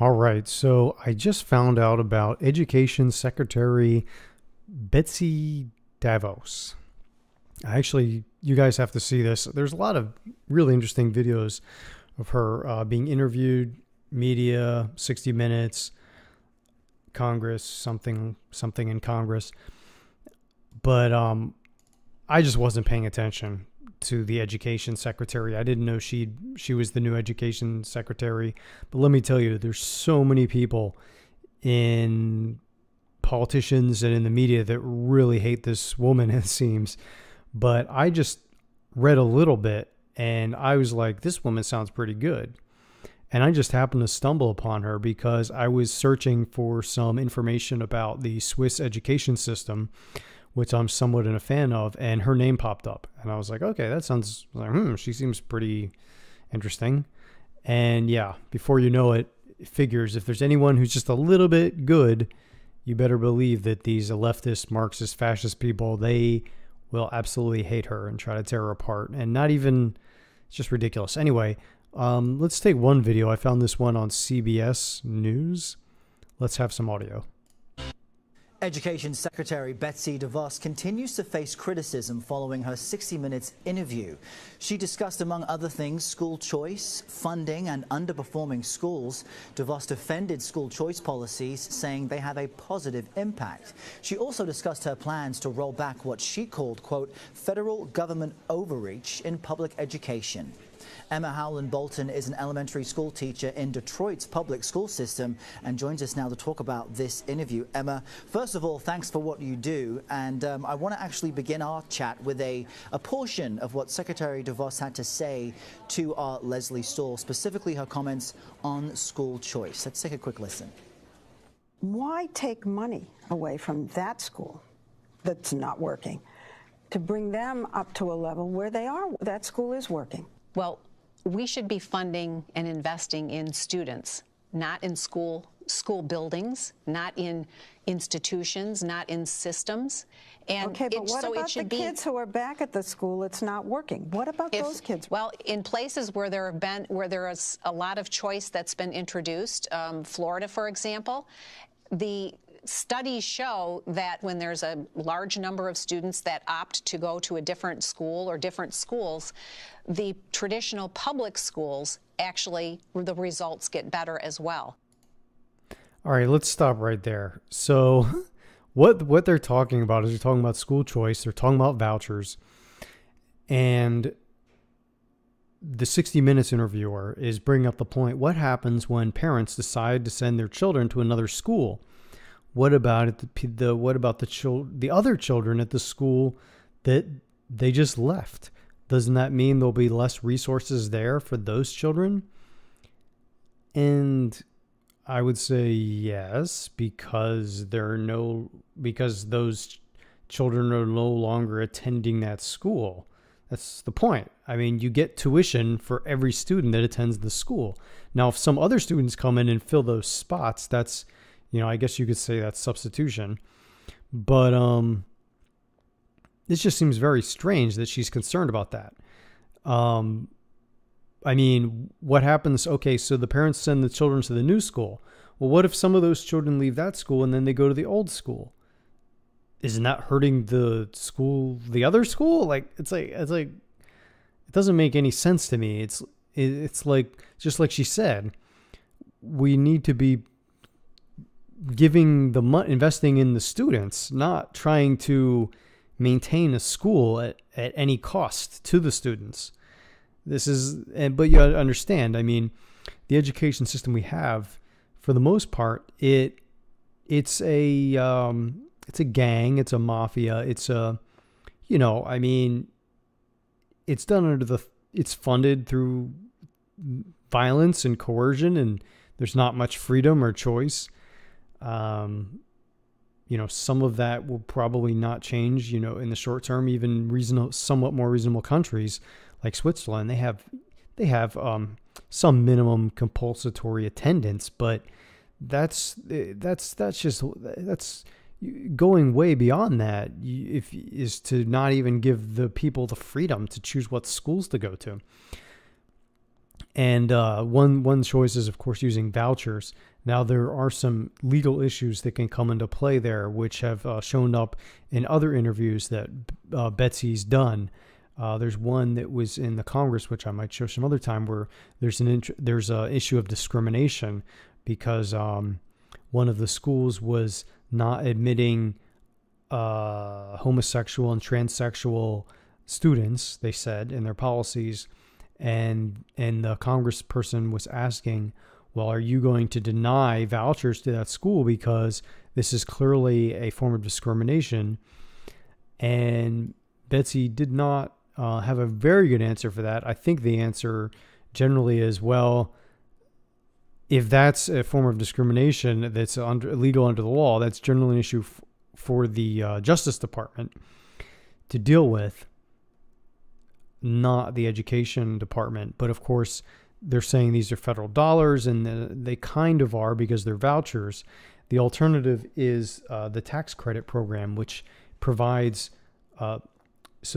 All right, so I just found out about Education Secretary Betsy Devos. You guys have to see this. There's a lot of really interesting videos of her being interviewed, media, 60 Minutes, Congress, something in Congress. But I just wasn't paying attention to the education secretary. I didn't know she was the new education secretary. But let me tell you, there's so many people in politicians and in the media that really hate this woman, it seems. But I just read a little bit and I was like, this woman sounds pretty good. And I just happened to stumble upon her because I was searching for some information about the Swiss education system, which I'm somewhat a fan of, and her name popped up. And I was like, okay, that sounds like, she seems pretty interesting. And yeah, before you know it, it figures if there's anyone who's just a little bit good, you better believe that these leftist, Marxist, fascist people, they will absolutely hate her and try to tear her apart. And not even, it's just ridiculous. Anyway, let's take one video. I found this one on CBS News. Let's have some audio. Education Secretary Betsy Devos continues to face criticism following her 60 Minutes interview. She discussed, among other things, school choice, funding and underperforming schools. Devos defended school choice policies, saying they have a positive impact. She also discussed her plans to roll back what she called, quote, federal government overreach in public education. Emma Howland-Bolton is an elementary school teacher in Detroit's public school system and joins us now to talk about this interview. Emma, first of all, thanks for what you do. And I want to actually begin our chat with a portion of what Secretary DeVos had to say to our Leslie Stahl, specifically her comments on school choice. Let's take a quick listen. Why take money away from that school that's not working to bring them up to a level where that school is working? Well, we should be funding and investing in students, not in school buildings, not in institutions, not in systems. And okay, but what about the kids who are back at the school it's not working? What about those kids? Well, in places where there is a lot of choice that's been introduced, Florida, for example, the studies show that when there's a large number of students that opt to go to a different school or different schools, the traditional public schools, actually, the results get better as well. All right, let's stop right there. So what they're talking about is they're talking about school choice. They're talking about vouchers. And the 60 Minutes interviewer is bringing up the point, what happens when parents decide to send their children to another school? What about the other children at the school that they just left? Doesn't that mean there'll be less resources there for those children? And I would say yes, because those children are no longer attending that school. That's the point. I mean, you get tuition for every student that attends the school. Now, if some other students come in and fill those spots, that's, I guess you could say that's substitution. But it just seems very strange that she's concerned about that. I mean, what happens? Okay, so the parents send the children to the new school. Well, what if some of those children leave that school and then they go to the old school? Isn't that hurting the other school? It's like it doesn't make any sense to me. It's like, just like she said, we need to be giving the money, investing in the students, not trying to maintain a school at any cost to the students. But you understand, I mean, the education system we have, for the most part, it's a gang, it's a mafia, it's it's funded through violence and coercion, and there's not much freedom or choice. Some of that will probably not change, in the short term. Even somewhat more reasonable countries like Switzerland, they have some minimum compulsory attendance, but that's going way beyond that. Is to not even give the people the freedom to choose what schools to go to. And one choice is, of course, using vouchers. Now, there are some legal issues that can come into play there, which have shown up in other interviews that Betsy's done. There's one that was in the Congress, which I might show some other time, where there's an issue of discrimination because one of the schools was not admitting homosexual and transsexual students, they said, in their policies. And the congressperson was asking, well, are you going to deny vouchers to that school because this is clearly a form of discrimination? And Betsy did not have a very good answer for that. I think the answer generally is, well, if that's a form of discrimination that's illegal under the law, that's generally an issue for the Justice Department to deal with, not the Education Department. But of course, they're saying these are federal dollars, and they kind of are because they're vouchers. The alternative is the tax credit program, which provides, so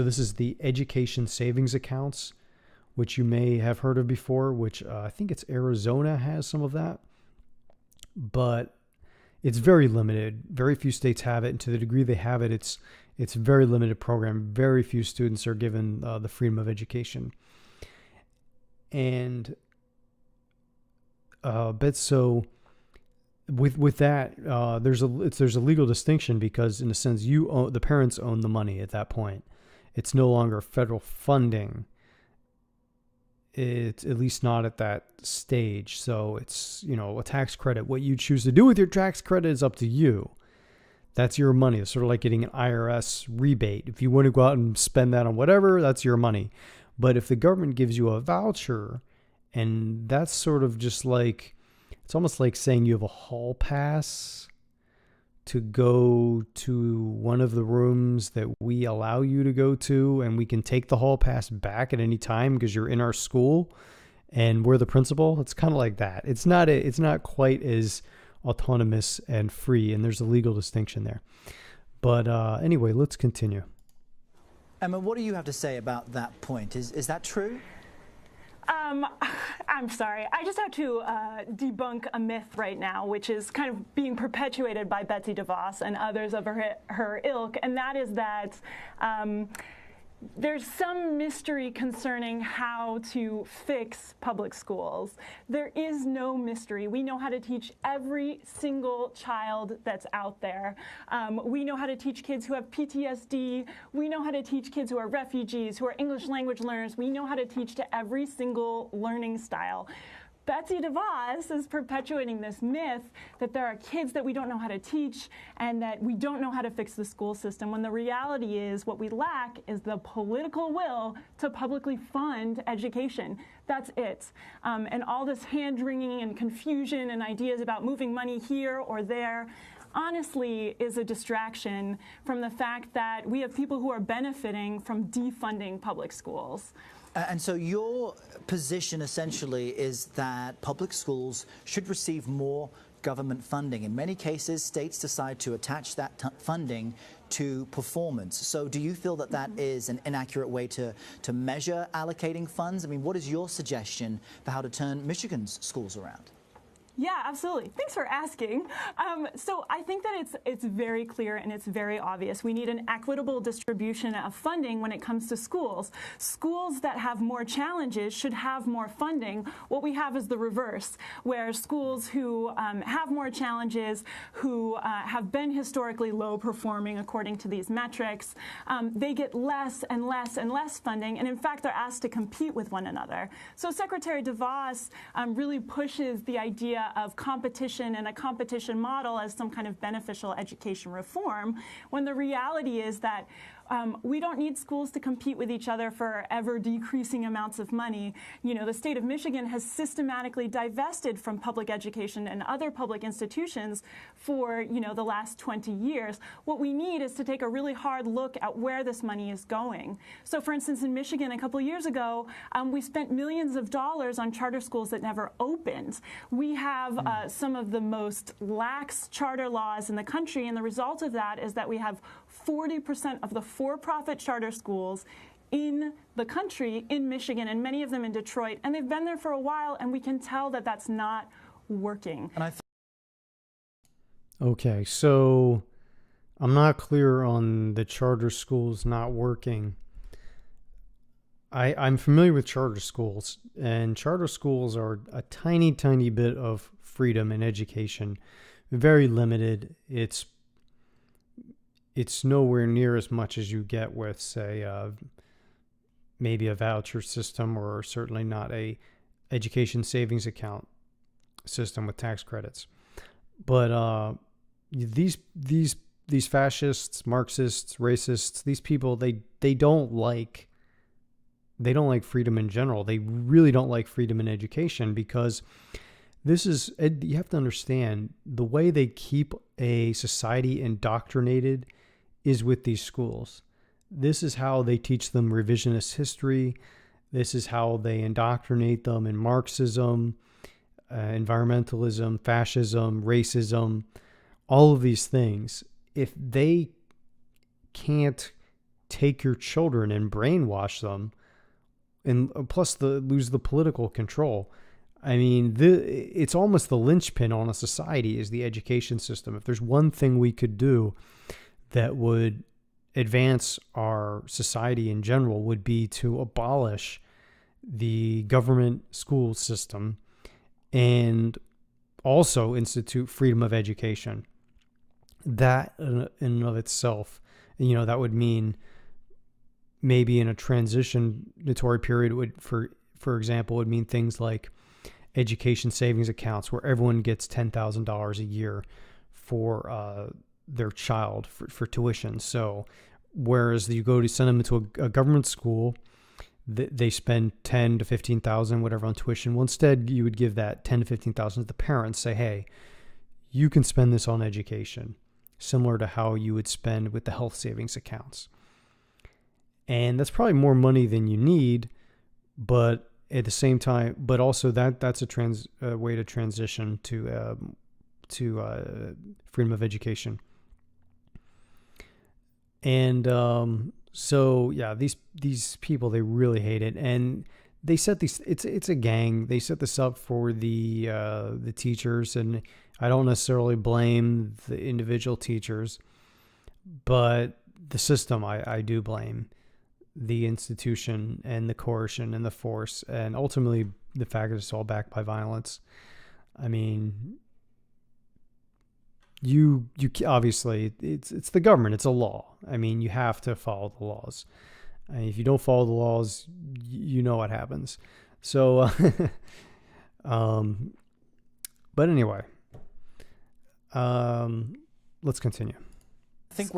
this is the education savings accounts, which you may have heard of before, which I think it's Arizona has some of that. But it's very limited. Very few states have it. And to the degree they have it, it's a very limited program. Very few students are given the freedom of education. And so with that, there's a legal distinction because in a sense the parents own the money at that point. It's no longer federal funding. It's at least not at that stage. So it's, a tax credit. What you choose to do with your tax credit is up to you. That's your money. It's sort of like getting an IRS rebate. If you want to go out and spend that on whatever, that's your money. But if the government gives you a voucher, and that's sort of just like, it's almost like saying you have a hall pass to go to one of the rooms that we allow you to go to, and we can take the hall pass back at any time because you're in our school and we're the principal. It's kind of like that. It's not quite as autonomous and free, and there's a legal distinction there. But anyway, let's continue. Emma, what do you have to say about that point? Is that true? I'm sorry. I just have to debunk a myth right now, which is kind of being perpetuated by Betsy DeVos and others of her ilk, and that is that there's some mystery concerning how to fix public schools. There is no mystery. We know how to teach every single child that's out there. We know how to teach kids who have PTSD. We know how to teach kids who are refugees, who are English language learners. We know how to teach to every single learning style. Betsy DeVos is perpetuating this myth that there are kids that we don't know how to teach and that we don't know how to fix the school system, when the reality is what we lack is the political will to publicly fund education. That's it. And all this hand-wringing and confusion and ideas about moving money here or there honestly is a distraction from the fact that we have people who are benefiting from defunding public schools. And so your position essentially is that public schools should receive more government funding. In many cases, states decide to attach that funding to performance. So do you feel that that is an inaccurate way to measure allocating funds? I mean, what is your suggestion for how to turn Michigan's schools around? Yeah, absolutely. Thanks for asking. So I think that it's very clear and it's very obvious. We need an equitable distribution of funding when it comes to schools. Schools that have more challenges should have more funding. What we have is the reverse, where schools who have more challenges, who have been historically low performing according to these metrics, they get less and less and less funding, and in fact they're asked to compete with one another. So Secretary DeVos really pushes the idea of competition and a competition model as some kind of beneficial education reform, when the reality is that we don't need schools to compete with each other for ever decreasing amounts of money. You know, the state of Michigan has systematically divested from public education and other public institutions for, the last 20 years. What we need is to take a really hard look at where this money is going. So, for instance, in Michigan a couple years ago, we spent millions of dollars on charter schools that never opened. We have some of the most lax charter laws in the country, and the result of that is that we have 40% of the for-profit charter schools in the country, in Michigan, and many of them in Detroit, and they've been there for a while, and we can tell that that's not working. And Okay, so I'm not clear on the charter schools not working. I'm familiar with charter schools, and charter schools are a tiny, tiny bit of freedom in education, very limited. It's nowhere near as much as you get with, say, maybe a voucher system, or certainly not a education savings account system with tax credits. But these fascists, Marxists, racists, these people, they don't like freedom in general. They really don't like freedom in education, because you have to understand, the way they keep a society indoctrinated is with these schools. This is how they teach them revisionist history. This is how they indoctrinate them in Marxism, environmentalism, fascism, racism, all of these things. If they can't take your children and brainwash them, and plus lose the political control, I mean, it's almost the linchpin on a society is the education system. If there's one thing we could do that would advance our society in general, would be to abolish the government school system and also institute freedom of education. That in and of itself, that would mean maybe in a transitionatory period for example, would mean things like education savings accounts where everyone gets $10,000 a year for their child for tuition. So whereas you go to send them into a government school, they spend $10,000 to $15,000, whatever, on tuition. Well, instead, you would give that $10,000 to $15,000 to the parents. Say, hey, you can spend this on education, similar to how you would spend with the health savings accounts. And that's probably more money than you need, but at the same time, but also that's a way to transition to freedom of education. And so yeah, these people, they really hate it, and they set these. It's a gang. They set this up for the teachers, and I don't necessarily blame the individual teachers, but the system I do blame. The institution and the coercion and the force, and ultimately the fact that it's all backed by violence. I mean, you obviously, it's the government, it's a law. I mean, you have to follow the laws. And if you don't follow the laws, you know what happens. So, but anyway, let's continue. I think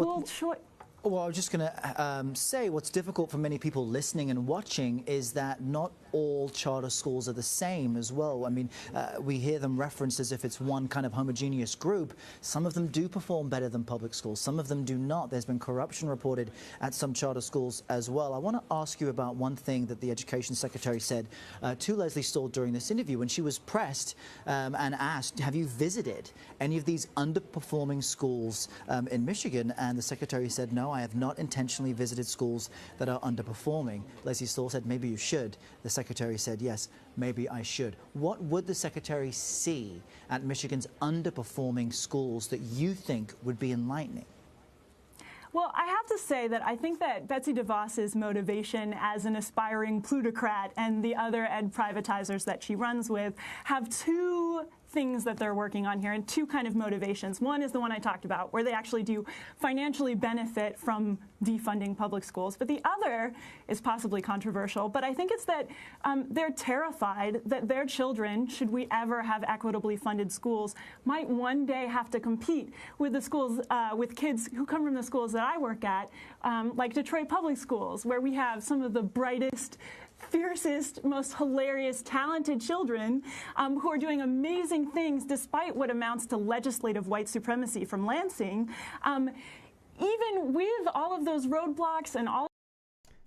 Well, I was just going to say what's difficult for many people listening and watching is that not all charter schools are the same as well. I mean, we hear them referenced as if it's one kind of homogeneous group. Some of them do perform better than public schools. Some of them do not. There's been corruption reported at some charter schools as well. I want to ask you about one thing that the Education Secretary said to Leslie Stahl during this interview when she was pressed and asked, have you visited any of these underperforming schools in Michigan? And the Secretary said, no, I have not intentionally visited schools that are underperforming. Leslie Stahl said, maybe you should. The Secretary said, yes, maybe I should. What would the Secretary see at Michigan's underperforming schools that you think would be enlightening? Well, I have to say that I think that Betsy DeVos's motivation as an aspiring plutocrat and the other ed privatizers that she runs with have two things that they're working on here, and two kind of motivations. One is the one I talked about, where they actually do financially benefit from defunding public schools. But the other is possibly controversial, but I think it's that they're terrified that their children, should we ever have equitably funded schools, might one day have to compete with the schools, with kids who come from the schools that I work at, like Detroit Public Schools, where we have some of the brightest, fiercest, most hilarious, talented children who are doing amazing things despite what amounts to legislative white supremacy from Lansing. Even with all of those roadblocks and all...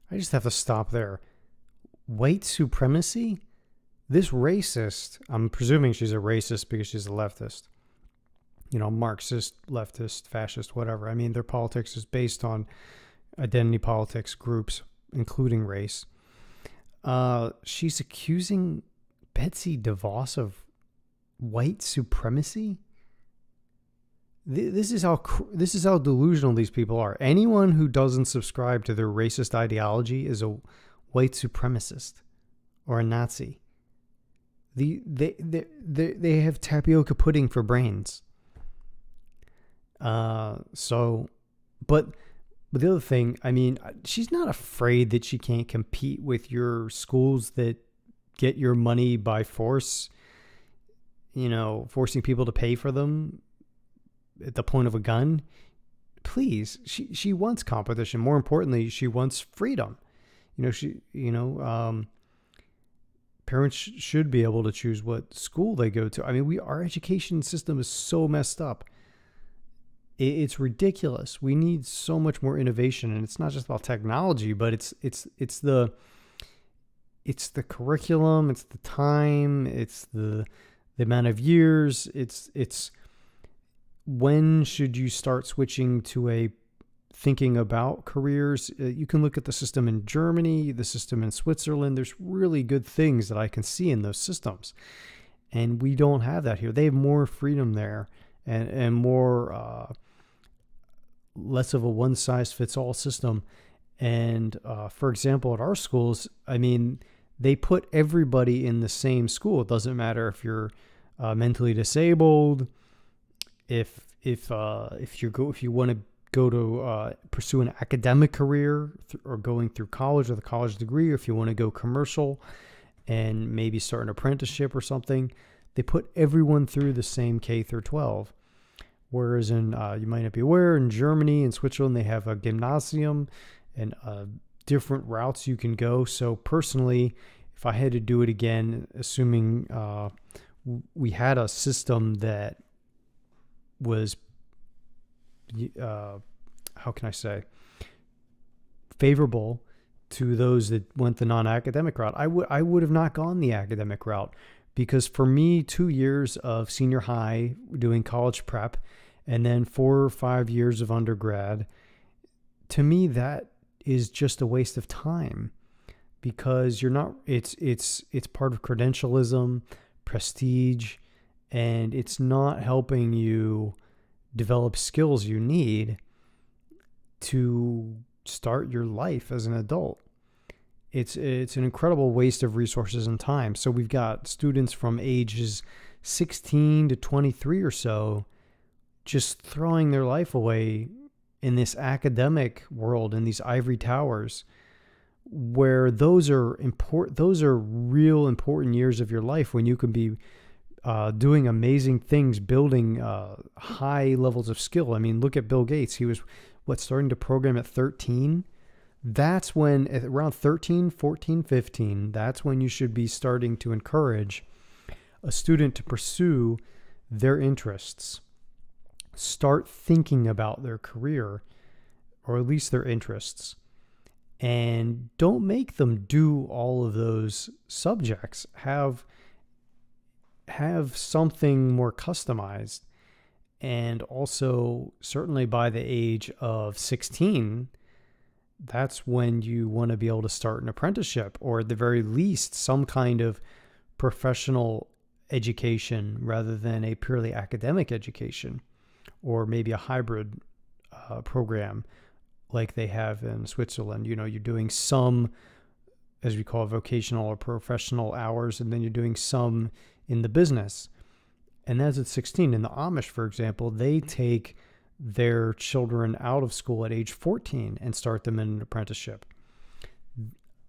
I just have to stop there. White supremacy? This racist, I'm presuming she's a racist because she's a leftist. You know, Marxist, leftist, fascist, whatever. I mean, their politics is based on identity politics groups. including race. She's accusing Betsy DeVos of white supremacy. This is how delusional these people are. Anyone who doesn't subscribe to their racist ideology is a white supremacist or a Nazi. They have tapioca pudding for brains. But the other thing, I mean, she's not afraid that she can't compete with your schools that get your money by force, forcing people to pay for them at the point of a gun. Please, she wants competition. More importantly, she wants freedom. Parents should be able to choose what school they go to. I mean, our education system is so messed up. It's ridiculous. We need so much more innovation, and it's not just about technology, but it's the curriculum, it's the time, it's the amount of years. It's when should you start switching to thinking about careers? You can look at the system in Germany, the system in Switzerland. There's really good things that I can see in those systems, and we don't have that here. They have more freedom there, and more less of a one-size-fits-all system. And for example, at our schools, I mean, they put everybody in the same school. It doesn't matter if you're mentally disabled, if you want to go to pursue an academic career or going through college with a college degree, or if you want to go commercial and maybe start an apprenticeship or something. They put everyone through the same K through 12. Whereas you might not be aware, in Germany and Switzerland, they have a gymnasium and different routes you can go. So personally, if I had to do it again, assuming we had a system that was, how can I say, favorable to those that went the non-academic route, I would have not gone the academic route. Because for me, 2 years of senior high doing college prep and then 4 or 5 years of undergrad, to me, that is just a waste of time, because it's part of credentialism, prestige, and it's not helping you develop skills you need to start your life as an adult. It's an incredible waste of resources and time. So we've got students from ages 16 to 23 or so just throwing their life away in this academic world, in these ivory towers, where those are real important years of your life when you can be doing amazing things, building high levels of skill. I mean, look at Bill Gates. He was starting to program at 13. That's when, at around 13, 14, 15, that's when you should be starting to encourage a student to pursue their interests. Start thinking about their career, or at least their interests. And don't make them do all of those subjects. Have something more customized. And also, certainly by the age of 16, that's when you want to be able to start an apprenticeship, or at the very least, some kind of professional education rather than a purely academic education, or maybe a hybrid program like they have in Switzerland. You're doing some, as we call it, vocational or professional hours, and then you're doing some in the business. And that's at 16. In the Amish, for example, they take their children out of school at age 14 and start them in an apprenticeship.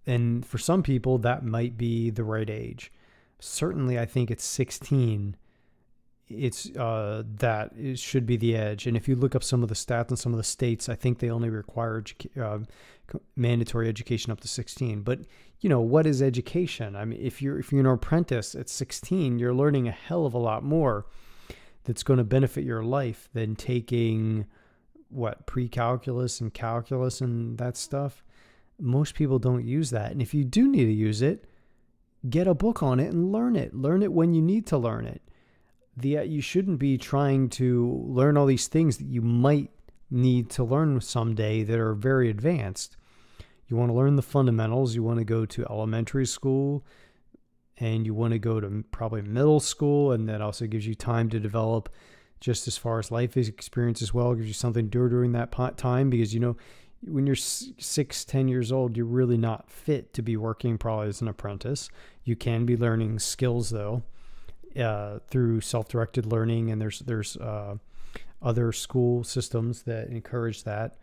And for some people, that might be the right age. Certainly, I think it's 16. It should be the edge. And if you look up some of the stats in some of the states, I think they only require mandatory education up to 16. But what is education? I mean, if you're an apprentice at 16, you're learning a hell of a lot more that's going to benefit your life than taking pre-calculus and calculus and that stuff. Most people don't use that. And if you do need to use it, get a book on it and learn it. Learn it when you need to learn it. You shouldn't be trying to learn all these things that you might need to learn someday that are very advanced. You want to learn the fundamentals. You want to go to elementary school, and you want to go to probably middle school, and that also gives you time to develop just as far as life experience as well. It gives you something to do during that time, because, when you're 6-10 years old, you're really not fit to be working probably as an apprentice. You can be learning skills, though, through self-directed learning, and there's other school systems that encourage that,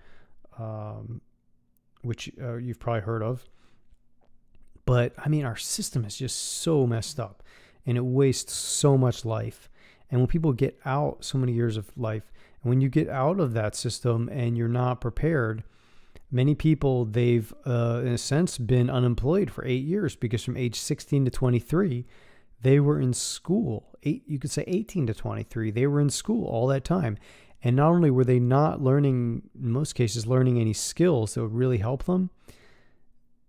which you've probably heard of. But I mean, our system is just so messed up, and it wastes so much life. And when people get out, so many years of life, and when you get out of that system and you're not prepared, many people, they've in a sense been unemployed for 8 years, because from age 16 to 23, they were in school. You could say 18 to 23, they were in school all that time. And not only were they not learning, in most cases, learning any skills that would really help them,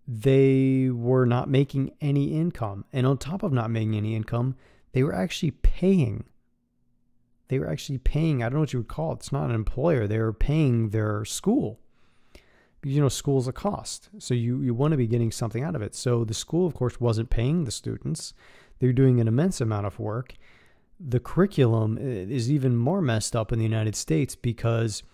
they were not making any income. And on top of not making any income, they were actually paying. I don't know what you would call it. It's not an employer. They were paying their school. Because, school's a cost. So you want to be getting something out of it. So the school, of course, wasn't paying the students. They're doing an immense amount of work. The curriculum is even more messed up in the United States, because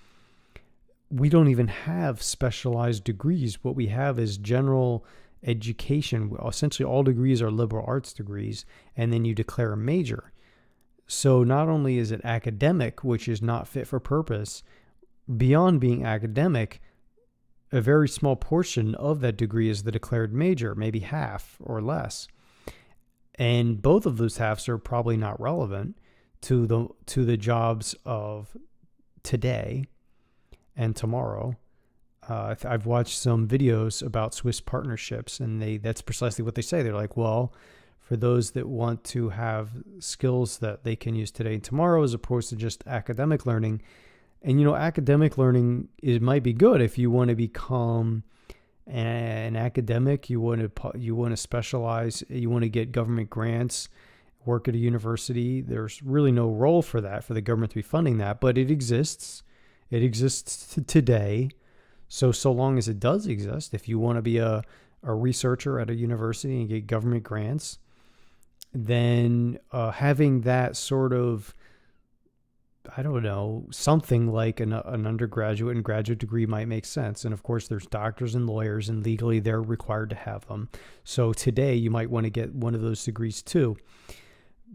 we don't even have specialized degrees. What we have is general education. Essentially, all degrees are liberal arts degrees, and then you declare a major. So not only is it academic, which is not fit for purpose, beyond being academic, a very small portion of that degree is the declared major, maybe half or less. And both of those halves are probably not relevant to the jobs of today and tomorrow. I've watched some videos about Swiss partnerships, and that's precisely what they say. They're like, well, for those that want to have skills that they can use today and tomorrow, as opposed to just academic learning. And, academic learning, it might be good if you want to become an academic, you want to specialize, you want to get government grants, work at a university. There's really no role for that, for the government to be funding that, but it exists. It exists today. So long as it does exist, if you want to be a researcher at a university and get government grants, then having that sort of, I don't know, something like an undergraduate and graduate degree might make sense. And of course, there's doctors and lawyers, and legally they're required to have them. So today you might want to get one of those degrees too.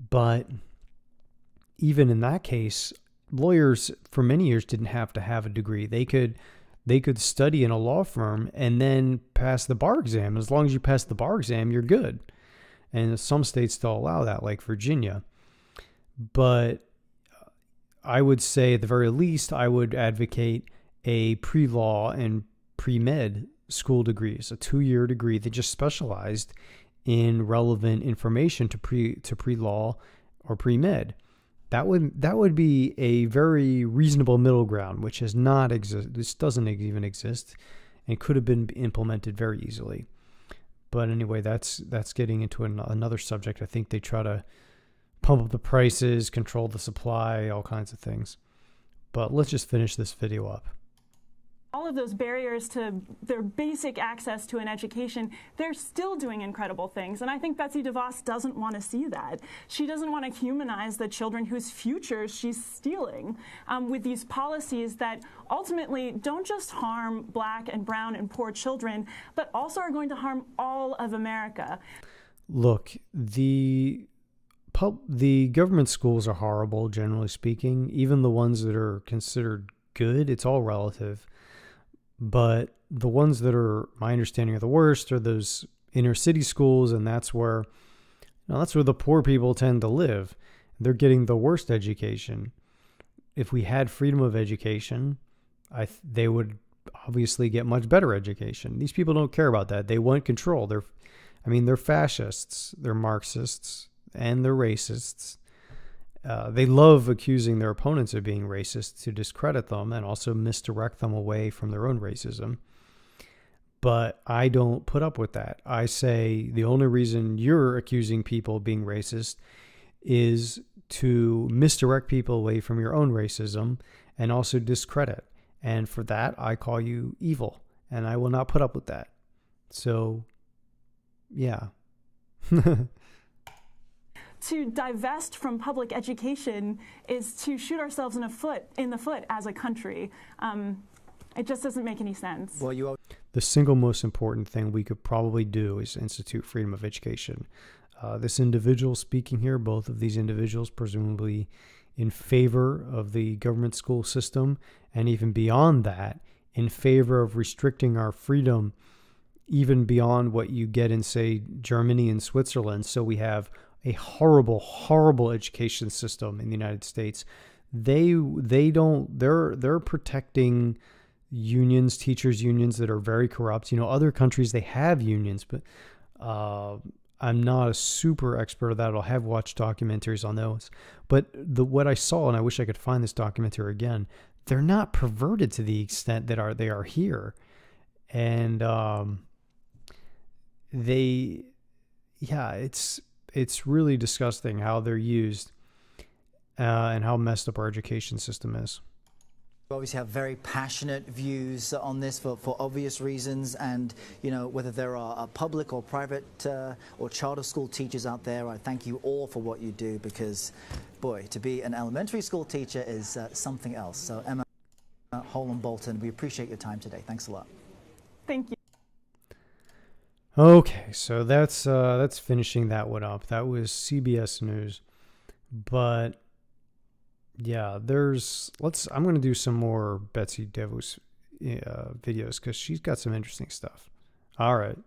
But even in that case, lawyers for many years didn't have to have a degree. They could study in a law firm and then pass the bar exam. As long as you pass the bar exam, you're good. And some states still allow that, like Virginia. But I would say, at the very least, I would advocate a pre-law and pre-med school degrees, a 2-year degree that just specialized in relevant information to pre-law or pre-med. That would be a very reasonable middle ground, which has not exist. This doesn't even exist, and could have been implemented very easily. But anyway, that's getting into another subject. I think they try to pump up the prices, control the supply, all kinds of things. But let's just finish this video up. All of those barriers to their basic access to an education, they're still doing incredible things. And I think Betsy DeVos doesn't want to see that. She doesn't want to humanize the children whose futures she's stealing with these policies that ultimately don't just harm Black and brown and poor children, but also are going to harm all of America. Look, the government schools are horrible, generally speaking. Even the ones that are considered good, it's all relative. But the ones that are, my understanding, are the worst are those inner city schools, and that's where the poor people tend to live. They're getting the worst education. If we had freedom of education, they would obviously get much better education. These people don't care about that. They want control. They're fascists, they're Marxists, and they're racists. They love accusing their opponents of being racist to discredit them and also misdirect them away from their own racism. But I don't put up with that. I say the only reason you're accusing people of being racist is to misdirect people away from your own racism and also discredit. And for that, I call you evil, and I will not put up with that. So, yeah. To divest from public education is to shoot ourselves in the foot as a country. It just doesn't make any sense. Well, The single most important thing we could probably do is institute freedom of education. This individual speaking here, both of these individuals presumably in favor of the government school system, and even beyond that, in favor of restricting our freedom even beyond what you get in, say, Germany and Switzerland. So we have a horrible, horrible education system in the United States. They're protecting unions, teachers unions that are very corrupt. Other countries, they have unions, but I'm not a super expert of that. I have watched documentaries on those. But what I saw, and I wish I could find this documentary again, they're not perverted to the extent that they are here. And it's really disgusting how they're used and how messed up our education system is. We obviously have very passionate views on this for obvious reasons, and whether there are public or private or charter school teachers out there, I thank you all for what you do, because boy, to be an elementary school teacher is something else. So Emma Holland Bolton, we appreciate your time today. Thanks a lot. Thank you. Okay, so that's finishing that one up. That was CBS News. But yeah, I'm going to do some more Betsy Devos videos because she's got some interesting stuff. All right.